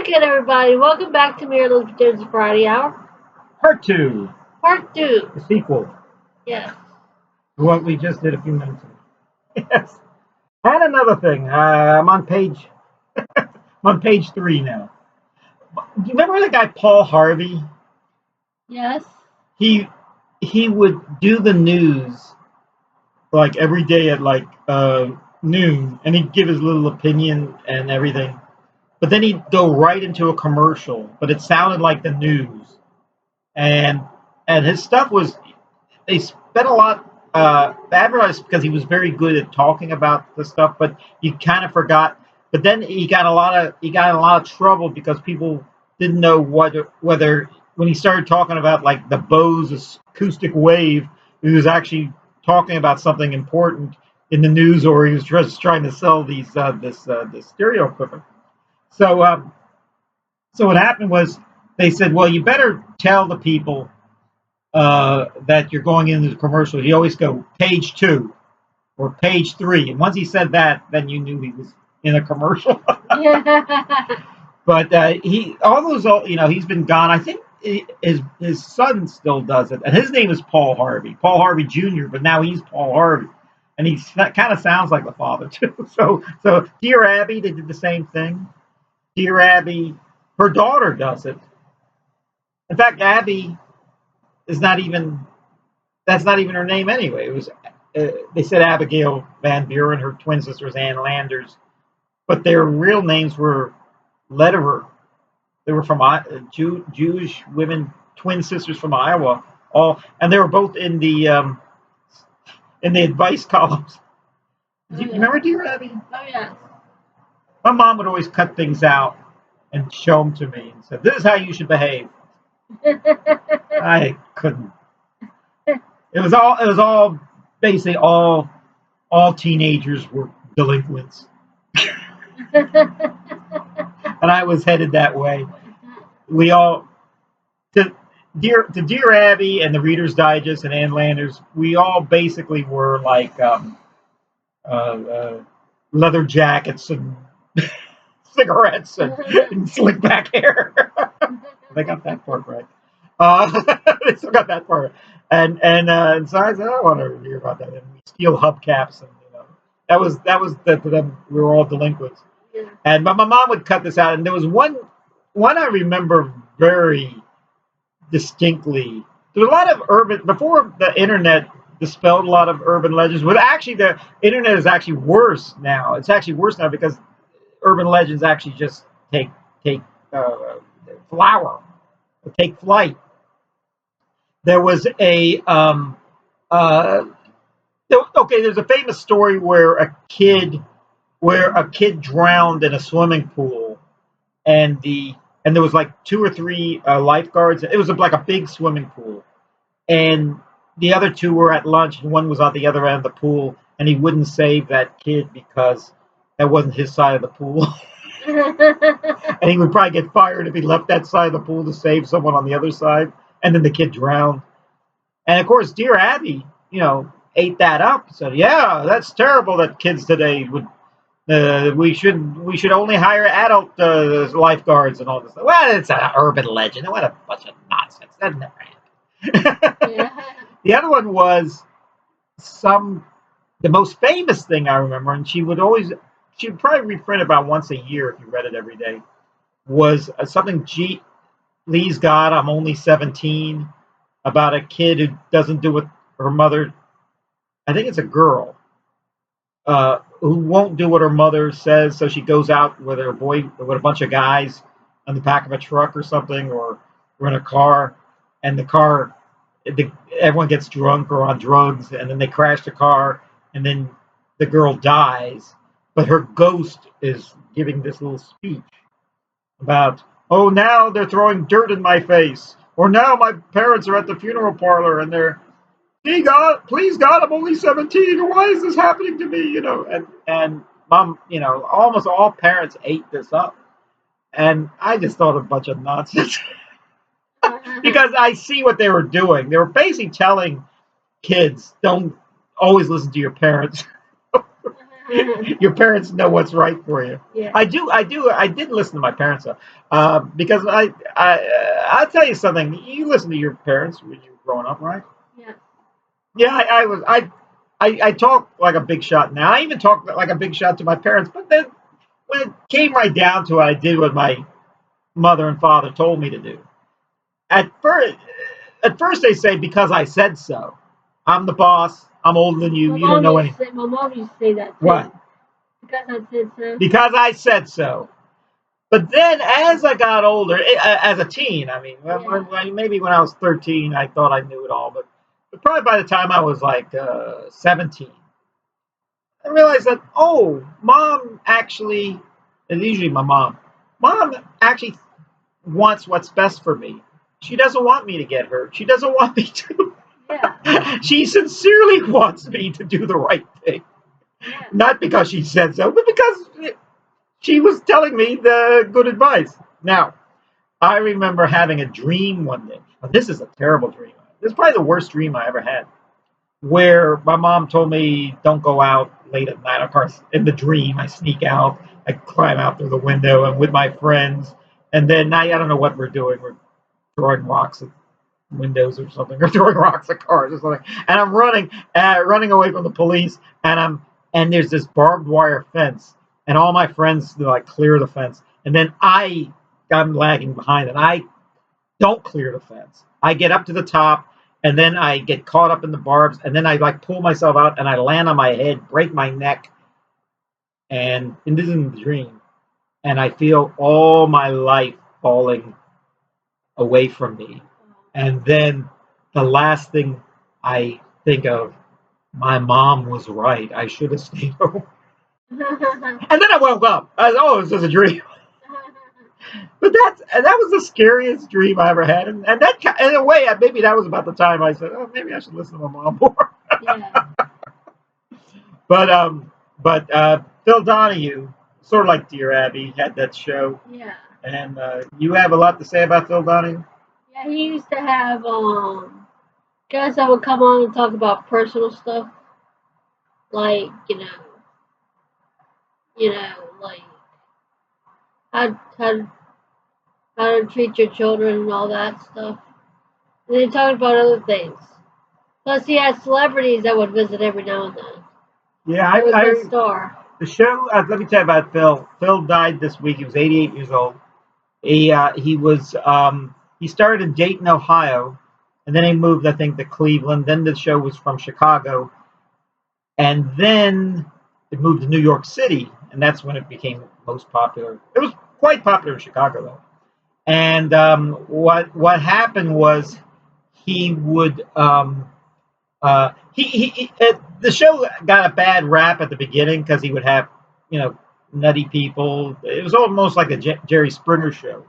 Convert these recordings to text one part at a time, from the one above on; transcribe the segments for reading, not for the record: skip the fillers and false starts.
again, everybody. Welcome back to Mary and Elizabeth Friday Hour. Part 2. Part 2. The sequel. Yes. What we just did a few minutes ago. Yes. And another thing. I'm on page 3 now. Do you remember the guy Paul Harvey? Yes. He would do the news like every day at noon, and he'd give his little opinion and everything. But then he'd go right into a commercial, but it sounded like the news. And his stuff was, they spent a lot advertised because he was very good at talking about the stuff, but you kind of forgot. But then he got in a lot of trouble because people didn't know whether when he started talking about like the Bose acoustic wave, he was actually talking about something important in the news, or he was just trying to sell this stereo equipment. So what happened was they said, well, you better tell the people that you're going into the commercial. He always go page 2 or page 3, and once he said that, then you knew he was in a commercial. But he's been gone. I think his son still does it, and his name is Paul Harvey Jr. But now he's Paul Harvey, and he kind of sounds like the father too. So Dear Abby, they did the same thing. Dear Abby, her daughter does it. In fact, Abby is that's not even her name anyway. It was they said Abigail Van Buren, her twin sister was Ann Landers, but their real names were Lederer. They were from Jewish women, twin sisters from Iowa, and they were both in the advice columns. You remember Dear Abby? Oh yeah. My mom would always cut things out and show them to me and said, "This is how you should behave." I couldn't. It was all basically all teenagers were delinquents, and I was headed that way. We all to Dear Abby and the Reader's Digest and Ann Landers. We all basically were like leather jackets and cigarettes and slick back hair. They got that part right. They still got that part. And so I said, I don't want to hear about that. And we steal hubcaps, and that was for them. We were all delinquents. Yeah. And my mom would cut this out. And there was one I remember very distinctly. There was a lot of urban before the internet dispelled a lot of urban legends. But actually, the internet is actually worse now. It's actually worse now because urban legends actually just take flight. There was there's a famous story where a kid drowned in a swimming pool, and there was like 2 or 3 lifeguards. It was like a big swimming pool, and the other 2 were at lunch, and one was on the other end of the pool, and he wouldn't save that kid because that wasn't his side of the pool. And he would probably get fired if he left that side of the pool to save someone on the other side, and then the kid drowned. And of course, Dear Abby, ate that up. Said, "Yeah, that's terrible that kids today would. We should only hire adult lifeguards and all this." Well, it's an urban legend. What a bunch of nonsense. That never happened. Yeah. The other one was the most famous thing I remember, and she would probably reprint about once a year if you read it every day, was something Lee's got, I'm only 17, about a kid who doesn't do what her mother, I think it's a girl, who won't do what her mother says, so she goes out with a bunch of guys on the back of a truck or something, or in a car, and everyone gets drunk or on drugs, and then they crash the car, and then the girl dies. But her ghost is giving this little speech about, oh, now they're throwing dirt in my face. Or now my parents are at the funeral parlor and they're, please God, I'm only 17. Why is this happening to me? And mom, almost all parents ate this up. And I just thought a bunch of nonsense. Because I see what they were doing. They were basically telling kids, don't always listen to your parents. Your parents know what's right for you. Yeah. I did listen to my parents though, because I'll tell you something. You listen to your parents when you were growing up, right? Yeah. Yeah, I talk like a big shot now. I even talk like a big shot to my parents, but then when it came right down to it, I did what my mother and father told me to do. At first, at first they say because I said so. I'm the boss. I'm older than you. You don't know anything. My mom used to say that too. What? Because I said so. Because I said so. But then, as I got older, as a teen, I mean, maybe when I was 13, I thought I knew it all, but probably by the time I was like 17, I realized that, oh, mom actually, and usually my mom actually wants what's best for me. She doesn't want me to get hurt. She doesn't want me to. Yeah. She sincerely wants me to do the right thing. Yeah. Not because she said so, but because she was telling me the good advice. Now, I remember having a dream one day. This is a terrible dream. This is probably the worst dream I ever had. Where my mom told me don't go out late at night. Of course, in the dream, I sneak out. I climb out through the window and with my friends. And then I don't know what we're doing. We're throwing rocks at windows or something, or throwing rocks at cars or something. And I'm running away from the police. And there's this barbed wire fence. And all my friends like clear the fence. And then I'm lagging behind, and I don't clear the fence. I get up to the top, and then I get caught up in the barbs, and then I like pull myself out, and I land on my head, break my neck, and this is the dream. And I feel all my life falling away from me. And then the last thing I think of, my mom was right. I should have stayed home. And then I woke up. I was, oh, it was just a dream. But that was the scariest dream I ever had, and that in a way, maybe that was about the time I said, oh, maybe I should listen to my mom more. Yeah. But Phil Donahue, sort of like Dear Abby, had that show, Yeah. and you have a lot to say about Phil Donahue. Yeah, he used to have guys that would come on and talk about personal stuff, like like how how to treat your children and all that stuff. And they talked about other things. Plus, he had celebrities that would visit every now and then. Yeah, It was his star. The show. Let me tell you about Phil. Phil died this week. He was 88 years old. He started in Dayton, Ohio, and then he moved, I think, to Cleveland. Then the show was from Chicago, and then it moved to New York City, and that's when it became most popular. It was quite popular in Chicago, though. And what happened was he would the show got a bad rap at the beginning because he would have nutty people. It was almost like a Jerry Springer show.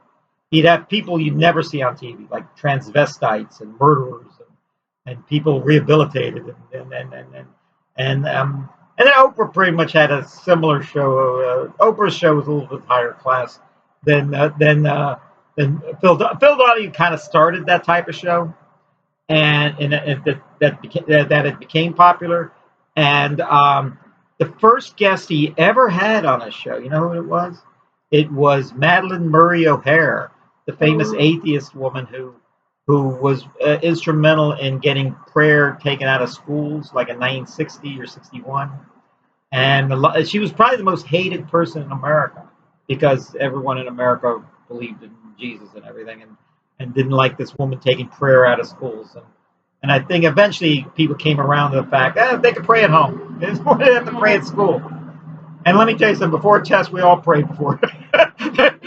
He'd have people you'd never see on TV, like transvestites and murderers and people rehabilitated, and then Oprah pretty much had a similar show. Oprah's show was a little bit higher class than Phil Donahue kind of started that type of show, and that it became popular. And the first guest he ever had on a show, you know who it was? It was Madalyn Murray O'Hair, the famous atheist woman who was instrumental in getting prayer taken out of schools, like in 1960 or 61. And she was probably the most hated person in America because everyone in America believed in Jesus and everything, and didn't like this woman taking prayer out of schools. And I think eventually people came around to the fact that they could pray at home. They just wanted to have to pray at school. And let me tell you something, before a test, we all pray before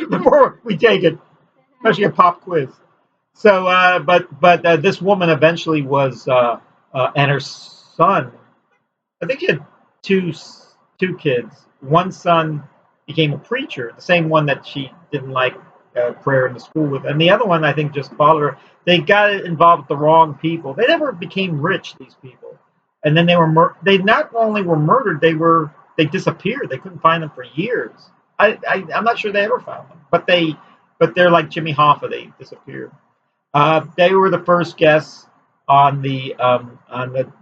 before we take it, especially a pop quiz. So, but this woman eventually was, and her son, I think she had two kids. One son became a preacher, the same one that she didn't like prayer in the school with, and the other one I think just followed her. They got involved with the wrong people. They never became rich, these people, and then they not only were murdered, they disappeared. They couldn't find them for years. I'm not sure they ever found them, but they're like Jimmy Hoffa. They disappeared. They were the first guests on the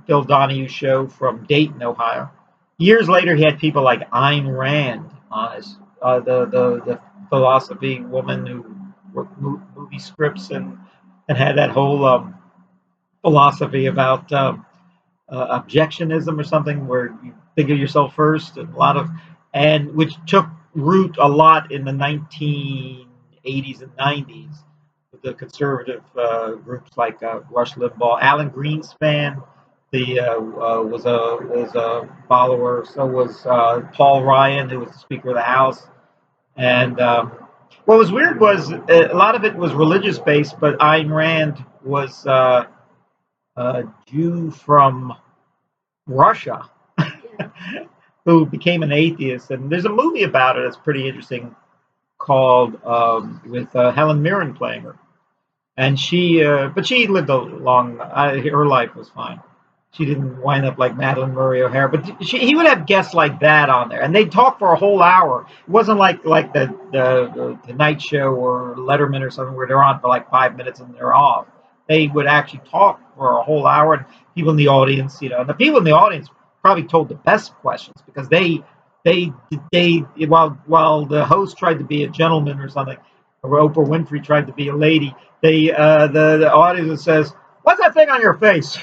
Phil Donahue show from Dayton, Ohio. Years later, he had people like Ayn Rand on his, the philosophy woman who wrote movie scripts and had that whole philosophy about objectionism or something, where you think of yourself first, and a lot of, and which took root a lot in the 1980s and 90s with the conservative groups like Rush Limbaugh, Alan Greenspan. Was a follower. So was Paul Ryan, who was the Speaker of the House. And what was weird was a lot of it was religious based, but Ayn Rand was a Jew from Russia Yeah. who became an atheist. And there's a movie about it that's pretty interesting called with Helen Mirren playing her. And but she lived a long. Her life was fine. She didn't wind up like Madeline Murray O'Hara, but he would have guests like that on there, and they'd talk for a whole hour. It wasn't like the Night Show or Letterman or something where they're on for like 5 minutes and they're off. They would actually talk for a whole hour, and people in the audience, and the people in the audience probably told the best questions because they while the host tried to be a gentleman or something, or Oprah Winfrey tried to be a lady, the audience says, "What's that thing on your face?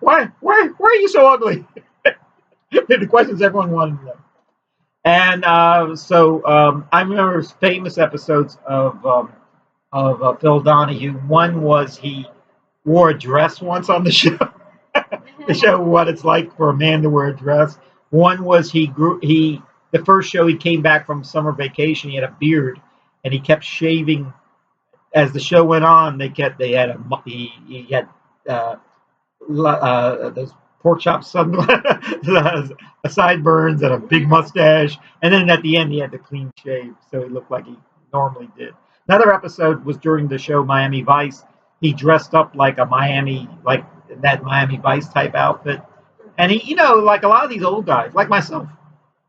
why are you so ugly?" The questions everyone wanted to know. And I remember famous episodes of Phil Donahue. One was he wore a dress once on the show to show what it's like for a man to wear a dress. One was the first show he came back from summer vacation. He had a beard, and he kept shaving as the show went on. He had uh, those pork chops, sideburns, and a big mustache. And then at the end, he had the clean shave, so he looked like he normally did. Another episode was during the show Miami Vice. He dressed up like like that Miami Vice type outfit. And he, like a lot of these old guys, like myself,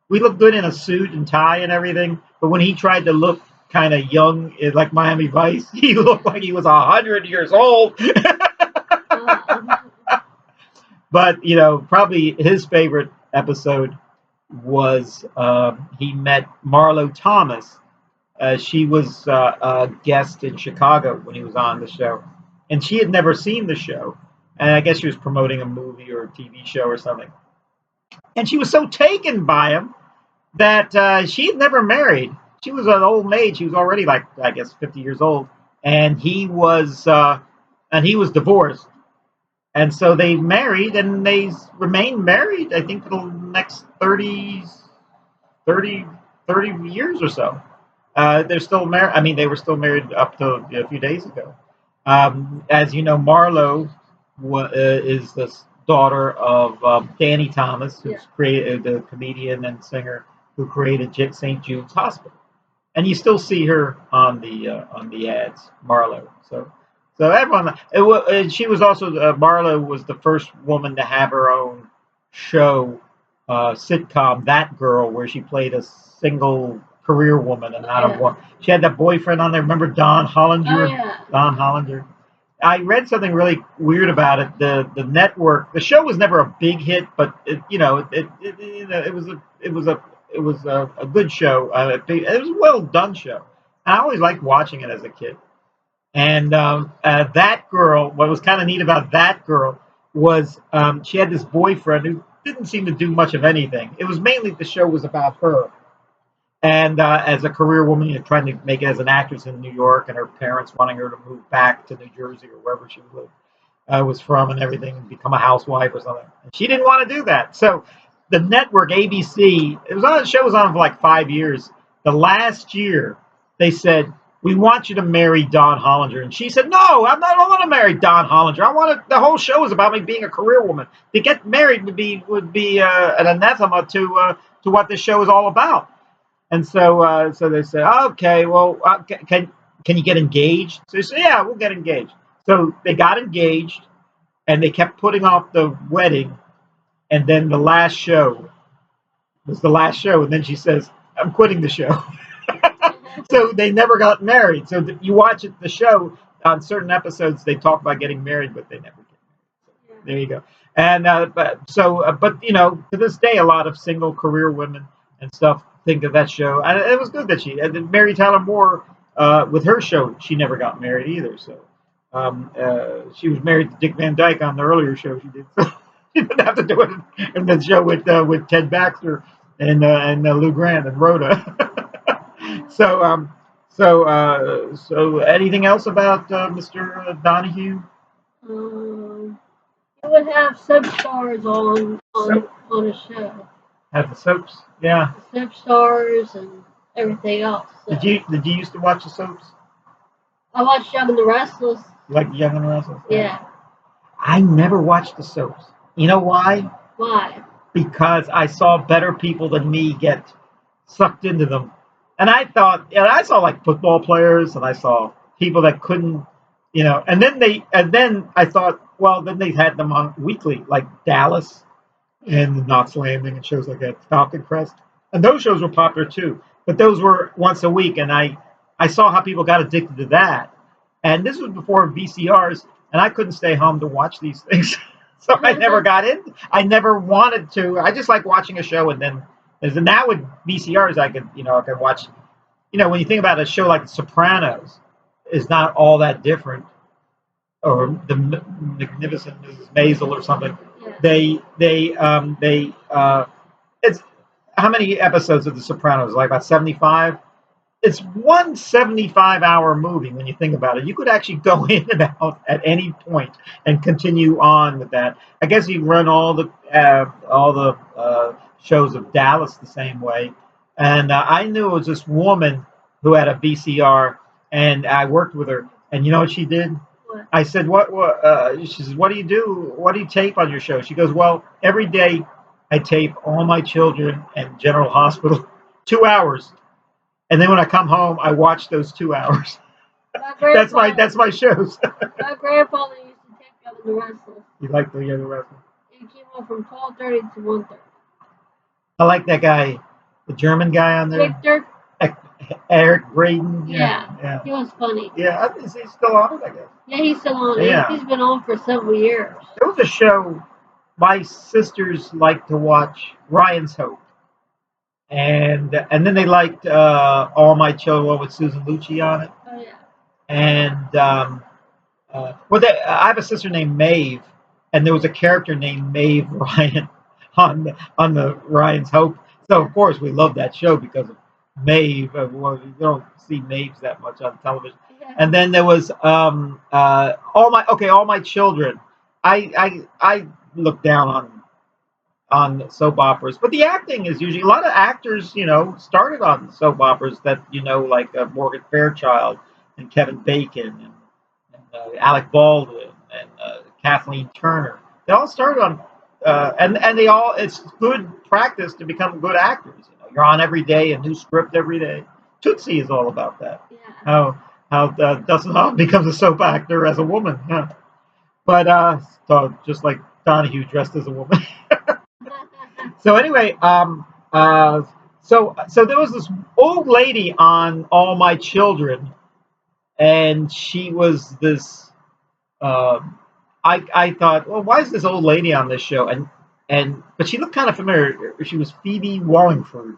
we look good in a suit and tie and everything. But when he tried to look kind of young, like Miami Vice, he looked like he was 100 years old. But probably his favorite episode was he met Marlo Thomas. She was a guest in Chicago when he was on the show, and she had never seen the show. And I guess she was promoting a movie or a TV show or something. And she was so taken by him that she had never married. She was an old maid. She was already like, I guess, 50 years old, and he was divorced. And so they married, and they remained married, I think, for the next 30, 30 years or so. They're still married. I mean, they were still married up to a few days ago. As you know, Marlo is the daughter of Danny Thomas, who's created the comedian and singer who created St. Jude's Hospital, and you still see her on the ads, Marlo. So everyone, she was also Marlo was the first woman to have her own show sitcom, That Girl, where she played a single career woman and not a woman. She had that boyfriend on there. Remember Don Hollinger? Oh, yeah. Don Hollinger. I read something really weird about it. The network, the show was never a big hit, but it was a good show. It was a well done show. I always liked watching it as a kid. And That Girl, what was kind of neat about That Girl was she had this boyfriend who didn't seem to do much of anything. It was mainly the show was about her. And as a career woman, trying to make it as an actress in New York, and her parents wanting her to move back to New Jersey or wherever she lived, was from, and everything, and become a housewife or something. And she didn't want to do that. So the network, ABC, the show was on for like 5 years. The last year, they said, "We want you to marry Don Hollinger." And she said, "No, I don't want to marry Don Hollinger. The whole show is about me being a career woman. To get married would be an anathema to what this show is all about." And so they said, "Okay, well, can you get engaged?" So they said, "Yeah, we'll get engaged." So they got engaged, and they kept putting off the wedding. And then the last show was the last show, and then she says, "I'm quitting the show." So they never got married. So you watch the show on certain episodes, they talk about getting married, but they never get married. So there you go. And but to this day, a lot of single career women and stuff think of that show. And it was good that and then Mary Tyler Moore, with her show, she never got married either. So she was married to Dick Van Dyke on the earlier show she did. So she didn't have to do it in the show with Ted Baxter and Lou Grant and Rhoda. So anything else about Mr. Donahue? You would have soap stars on a show. Have the soaps? Yeah. The soap stars and everything else. So. Did you used to watch the soaps? I watched Young and the Restless. You like Young and the Restless? Yeah. I never watched the soaps. You know why? Why? Because I saw better people than me get sucked into them. And I thought, I saw like football players, and I saw people that couldn't, and then I thought, well, then they had them on weekly, like Dallas and the Knots Landing and shows like that, Falcon Crest. And those shows were popular too. But those were once a week, and I saw how people got addicted to that. And this was before VCRs, and I couldn't stay home to watch these things. So I never got in. I never wanted to. I just like watching a show, and now with VCRs, I could watch. When you think about a show like The Sopranos, is not all that different, or the Magnificent Mrs. Maisel or something. Yeah. It's how many episodes of The Sopranos? Like about 75. It's one 75-hour movie when you think about it. You could actually go in and out at any point and continue on with that. I guess you run all the shows of Dallas the same way. And I knew it was this woman who had a VCR, and I worked with her. And you know what she did? What? I said, "What?" She says, "What do you do? What do you tape on your show?" She goes, "Well, every day I tape All My Children and General Hospital, 2 hours." And then when I come home, I watch those 2 hours. That's my shows. My grandfather used to take Young and the Restless. You like the Young and the Restless? It came on from 12:30 to 1:30. I like that guy, the German guy on there. Victor. Eric Braden. Yeah. He was funny. Yeah, he's still on it, I guess. Yeah, he's still on it. Yeah. He's been on for several years. There was a show my sisters liked to watch, Ryan's Hope. And then they liked All My Children with Susan Lucci on it. Oh yeah. And I have a sister named Maeve, and there was a character named Maeve Ryan on the Ryan's Hope. So of course we love that show because of Maeve. Well, you don't see Maeves that much on television. Yeah. And then there was All My Children. I look down on soap operas, but the acting is usually a lot of actors, started on soap operas that like Morgan Fairchild and Kevin Bacon and Alec Baldwin and Kathleen Turner. They all started on, and they all. It's good practice to become good actors. You're on every day, a new script every day. Tootsie is all about that. Yeah. How Dustin Hoffman becomes a soap actor as a woman. Yeah. But so just like Donahue dressed as a woman. So anyway, so there was this old lady on All My Children, and she was this. I thought, well, why is this old lady on this show? But she looked kind of familiar. She was Phoebe Wallingford,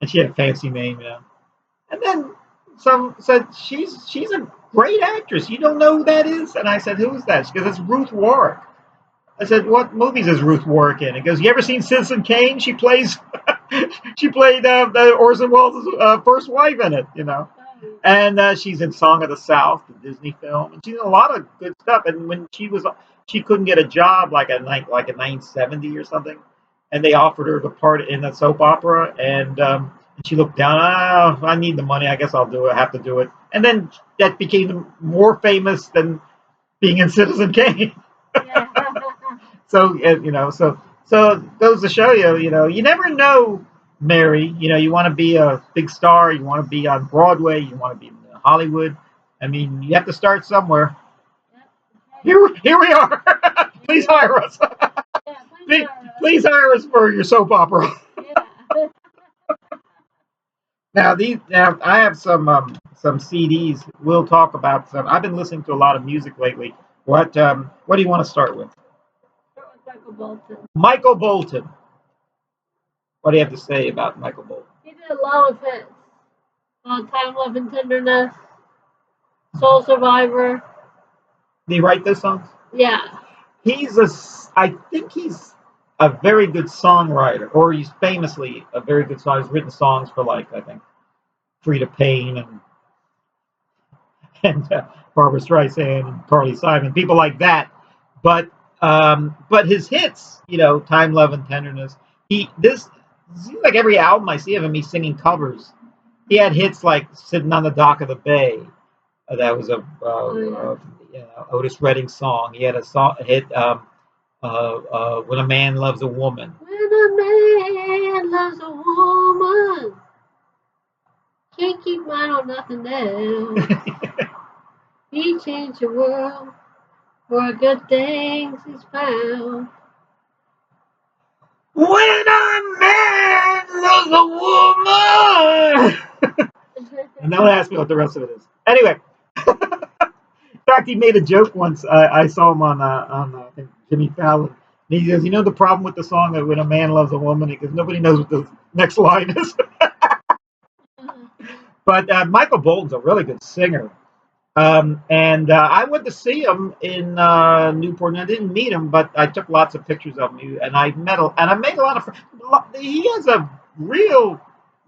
and she had a fancy name, And then some said she's a great actress. You don't know who that is? And I said, who is that? She goes, it's Ruth Warrick. I said, what movies is Ruth Warrick in? He goes, you ever seen Citizen Kane? She played Orson Welles' first wife in it, And she's in Song of the South, the Disney film, and she's in a lot of good stuff. And when she couldn't get a job like a 970 or something, and they offered her the part in a soap opera, and she looked down. Oh, I need the money. I guess I'll do it. I have to do it. And then that became more famous than being in Citizen Kane. Yeah. So so goes to show you, you never know, Mary. You want to be a big star. You want to be on Broadway. You want to be in Hollywood. I mean, you have to start somewhere. Here we are. Please hire us. Please hire us for your soap opera. Yeah. Now I have some CDs. We'll talk about some. I've been listening to a lot of music lately. What do you want to start with? Michael Bolton. Michael Bolton. What do you have to say about Michael Bolton? He did a lot of hits. Time, Love, and Tenderness. Soul Survivor. Did he write those songs? Yeah. I think he's a very good songwriter, or he's famously a very good songwriter. He's written songs for, like, I think, Frida Payne and Barbra Streisand and Carly Simon, people like that. But his hits, Time, Love, and Tenderness. This seems like every album I see of him, he's singing covers. He had hits like Sitting on the Dock of the Bay. That was a Otis Redding song. He had a hit, When a Man Loves a Woman. When a man loves a woman, can't keep mine on nothing else. He changed the world for good things he's found. When a man loves a woman. And don't ask me what the rest of it is. Anyway. In fact, he made a joke once. I saw him on I think Jimmy Fallon. And he goes, the problem with the song that When a Man Loves a Woman, because nobody knows what the next line is. But Michael Bolton's a really good singer. And I went to see him in Newport, and I didn't meet him, but I took lots of pictures of him, and I made a lot of friends. He has a real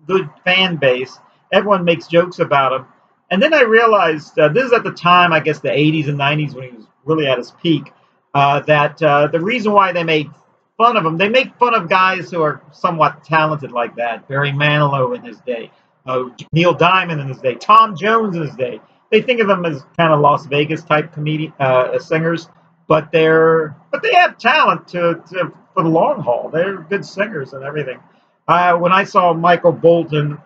good fan base. Everyone makes jokes about him. And then I realized, this is at the time, I guess the 80s and 90s when he was really at his peak, that the reason why they made fun of him, they make fun of guys who are somewhat talented like that. Barry Manilow in his day, Neil Diamond in his day, Tom Jones in his day. They think of them as kind of Las Vegas type singers, but they have talent for the long haul. They're good singers and everything. When I saw Michael Bolton,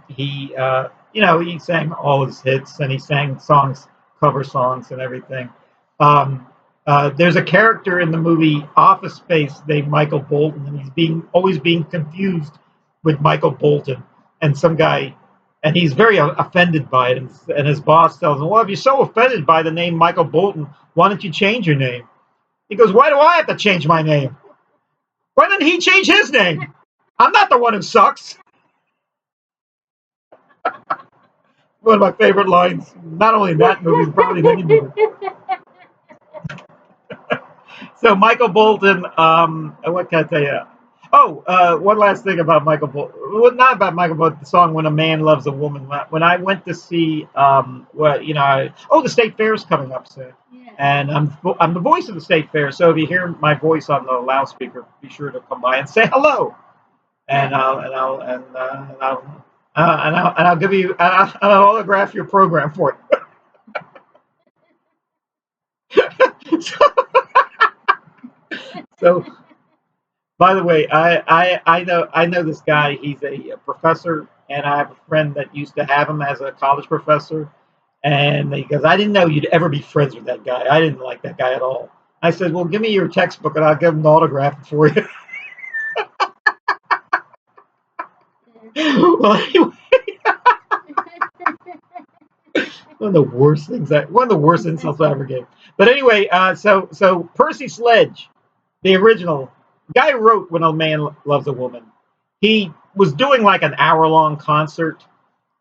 he sang all his hits, and he sang cover songs and everything. There's a character in the movie Office Space named Michael Bolton, and he's always being confused with Michael Bolton, and some guy, and he's very offended by it, and his boss tells him, well, if you're so offended by the name Michael Bolton, why don't you change your name? He goes, why do I have to change my name? Why didn't he change his name? I'm not the one who sucks. One of my favorite lines, not only in that movie, probably in any movie. So Michael Bolton, what can I tell you? Oh, one last thing about Michael Bolton. Well, not about Michael Bolton, the song When a Man Loves a Woman. When I went to see, the State Fair's coming up soon. Yeah. And I'm the voice of the State Fair, so if you hear my voice on the loudspeaker, be sure to come by and say hello. And I'll give you, and I'll autograph your program for it. So, by the way, I know this guy. He's a professor, and I have a friend that used to have him as a college professor. And he goes, I didn't know you'd ever be friends with that guy. I didn't like that guy at all. I said, well, give me your textbook, and I'll give him an autograph for you. Well, anyway. One of the worst insults I ever gave. But anyway, so Percy Sledge, the original guy who wrote When a Man Loves a Woman, he was doing like an hour-long concert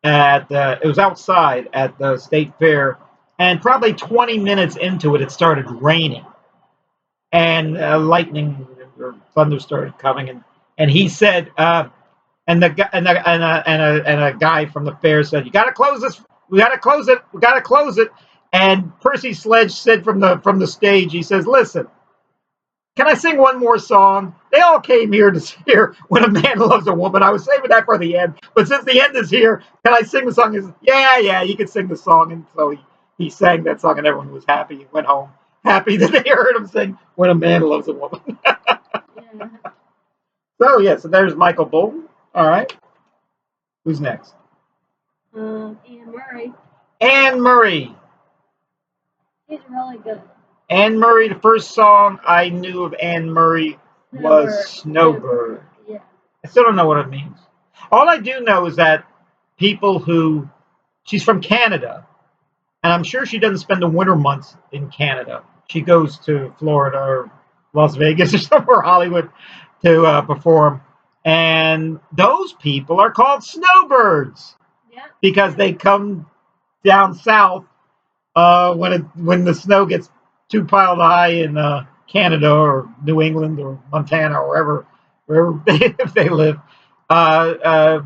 it was outside at the State Fair, and probably 20 minutes into it, it started raining, and lightning or thunder started coming, and he said, and a guy from the fair said, "You got to close this. We got to close it. We got to close it." And Percy Sledge said from the stage, he says, "Listen, can I sing one more song? They all came here to hear When a Man Loves a Woman. I was saving that for the end, but since the end is here, can I sing the song?" He said, yeah, you can sing the song. And so he sang that song, and everyone was happy. He went home happy that they heard him sing When a Man Loves a Woman. Yeah. So there's Michael Bolton. All right. Who's next? Anne Murray. Anne Murray. He's really good. Anne Murray, the first song I knew of Anne Murray was Snowbird. Yeah. I still don't know what it means. All I do know is that she's from Canada, and I'm sure she doesn't spend the winter months in Canada. She goes to Florida or Las Vegas or somewhere, Hollywood, to perform. And those people are called snowbirds because they come down south when the snow gets too piled high in Canada or New England or Montana or wherever if they live. Uh, uh,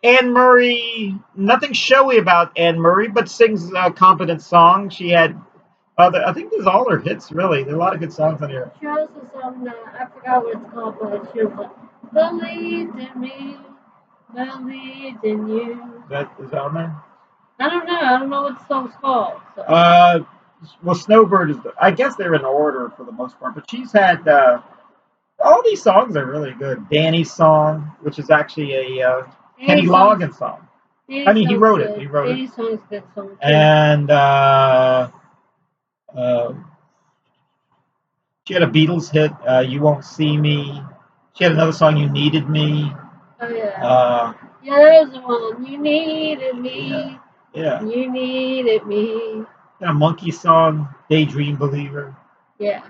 Anne Murray, nothing showy about Anne Murray, but sings a competent song. She had, I think this is all her hits, really. There are a lot of good songs on here. She also sung, I forgot what it's called, but she was like, believed in me, believed in you. Is that on there? I don't know. I don't know what the song's called. So. Well, Snowbird is, I guess they're in order for the most part, but she's had, all these songs are really good. Danny's song, which is actually a Kenny Loggins song. I mean, he wrote it. He wrote it. Danny's song's a good song too. And she had a Beatles hit, "You Won't See Me." She had another song, "You Needed Me." Oh yeah. Yeah, that was the one. You needed me. Yeah. You needed me. And a Monkey song, "Daydream Believer." Yeah.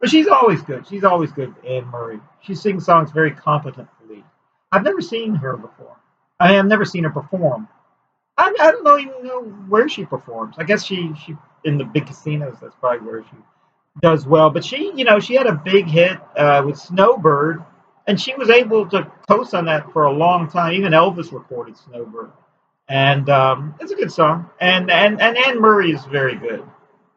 But she's always good. She's always good, Anne Murray. She sings songs very competently. I've never seen her before. I mean, I've never seen her perform. I don't even know where she performs. I guess she in the big casinos. That's probably where she does well. But she had a big hit with Snowbird, and she was able to coast on that for a long time. Even Elvis recorded Snowbird, and it's a good song. And Anne Murray is very good.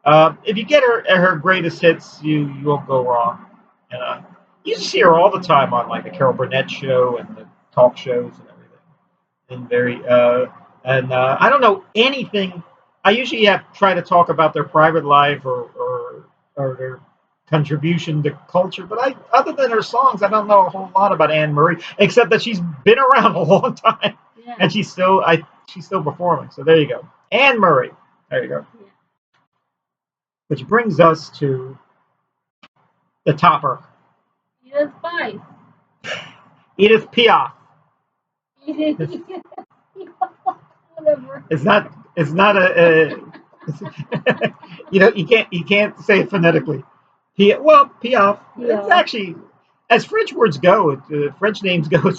If you get her greatest hits, you won't go wrong. And you see her all the time on like the Carol Burnett show and the talk shows and everything. And I don't know anything. I usually try to talk about their private life or their contribution to culture, but other than her songs, I don't know a whole lot about Anne Murray, except that she's been around a long time, and she's still performing. So there you go, Anne Murray. There you go. Yeah. Which brings us to the topper. Edith Piaf. It's not a you can't say it phonetically. Piaf. It's actually, as French words go, French names go.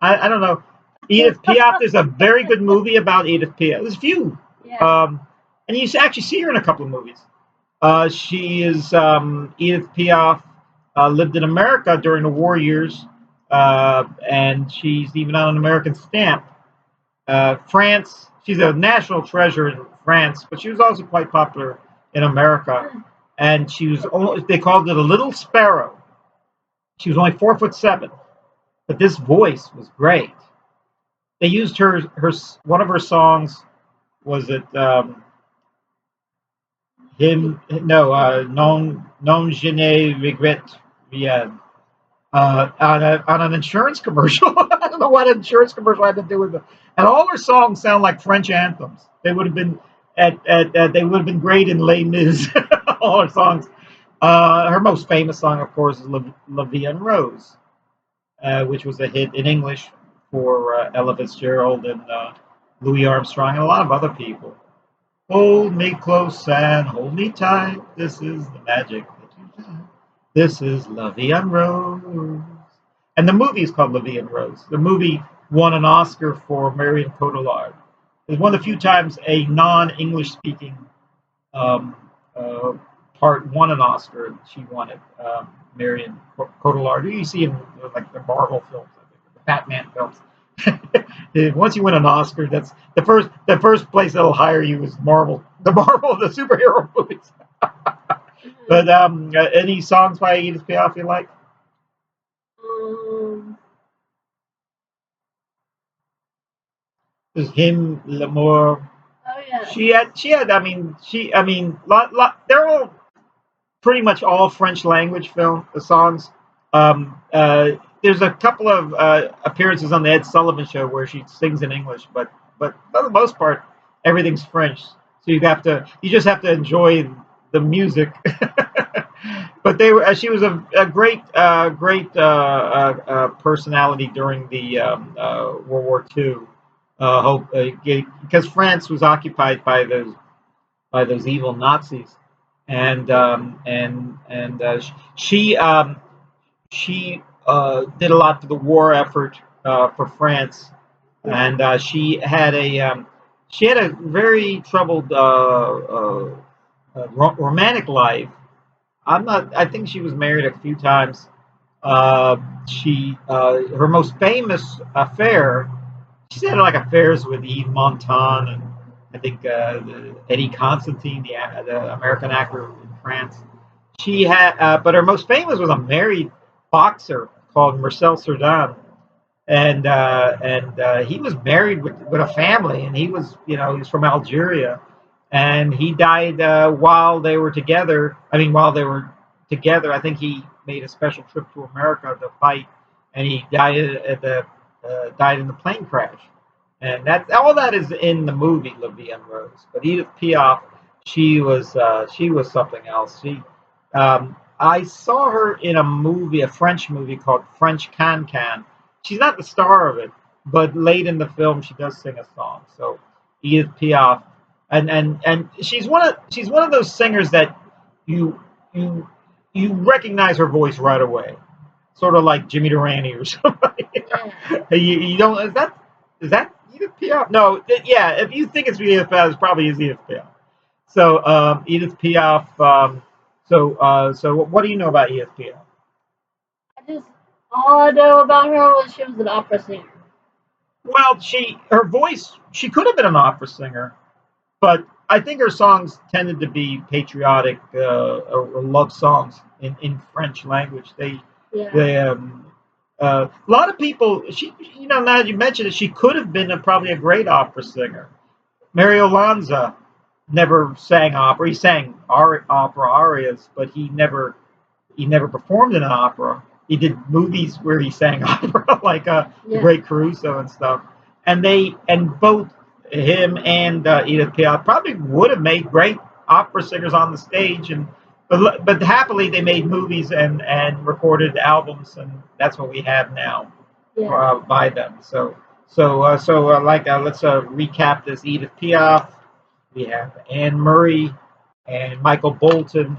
I don't know. Edith Piaf. There's a very good movie about Edith Piaf. There's a few. Yeah. And you actually see her in a couple of movies. She is Edith Piaf. Lived in America during the war years, and she's even on an American stamp. France. She's a national treasure in France, but she was also quite popular in America. And they called it a little sparrow. She was only 4'7", but this voice was great. They used her one of her songs. Was it non je ne regrette rien. On an insurance commercial. I don't know what an insurance commercial had to do with it. And all her songs sound like French anthems. They would have been they would have been great in Les Mis. All her songs. Her most famous song, of course, is La Vie en Rose, which was a hit in English for Ella Fitzgerald and Louis Armstrong and a lot of other people. Hold me close and hold me tight. This is the magic that you have. This is La Vie en Rose. And the movie is called La Vie en Rose. The movie won an Oscar for Marion Cotillard. It was one of the few times a non-English speaking part won an Oscar. She won it. Marion Cotillard, who you see in like the Marvel films, I think, the Batman films. Once you win an Oscar, that's the first place that'll hire you is Marvel, the superhero movies. But any songs by Edith Piaf you like? There's Hymn L'Amour. Oh yeah. She had. They're all pretty much all French language songs. There's a couple of appearances on the Ed Sullivan Show where she sings in English, but for the most part, everything's French. So you just have to enjoy the music. But she was a great personality during the World War II. Because France was occupied by those evil Nazis, she did a lot for the war effort for France, and she had a very troubled romantic life. I think she was married a few times. She Her most famous affair. She's had like affairs with Yves Montand and I think Eddie Constantine, the American actor in France. She had, but her most famous was a married boxer called Marcel Cerdan, and he was married with a family, and he was from Algeria, and he died while they were together. I mean, while they were together, I think he made a special trip to America to fight, and he died in the plane crash, and that all that is in the movie La Vie en Rose. But Edith Piaf, she was something else. I saw her in a movie, a French movie called French Can Can. She's not the star of it, but late in the film she does sing a song. So Edith Piaf, and she's one of those singers that you you you recognize her voice right away, sort of like Jimmy Durante or something. Yeah. You don't is that Edith Piaf? No, yeah. If you think it's Edith Piaf, it's probably Edith Piaf. So Edith Piaf. So what do you know about Edith Piaf? All I know about her was she was an opera singer. Well, her voice, she could have been an opera singer, but I think her songs tended to be patriotic or love songs in French language. Yeah. A lot of people, now that you mentioned it, she could have been probably a great opera singer. Mario Lanza never sang opera. He sang opera arias, but he never performed in an opera. He did movies where he sang opera, like The Great Caruso and stuff. And both him and Edith Piaf probably would have made great opera singers on the stage, but happily they made movies and recorded albums, and that's what we have now by them. Let's recap this. Edith Piaf, we have Anne Murray and Michael Bolton.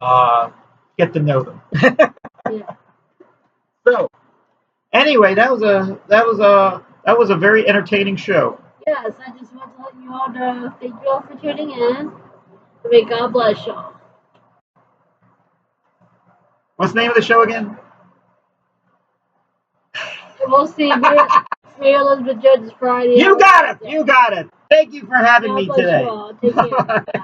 Uh, get to know them. Yeah. So anyway, that was a very entertaining show. Yes, I just want to let you all know. Thank you all for tuning in. May God bless y'all. What's the name of the show again? And we'll see. Mary Elizabeth Judge's Friday. You got it. You got it. Thank you for having me today. God bless you all. Take care.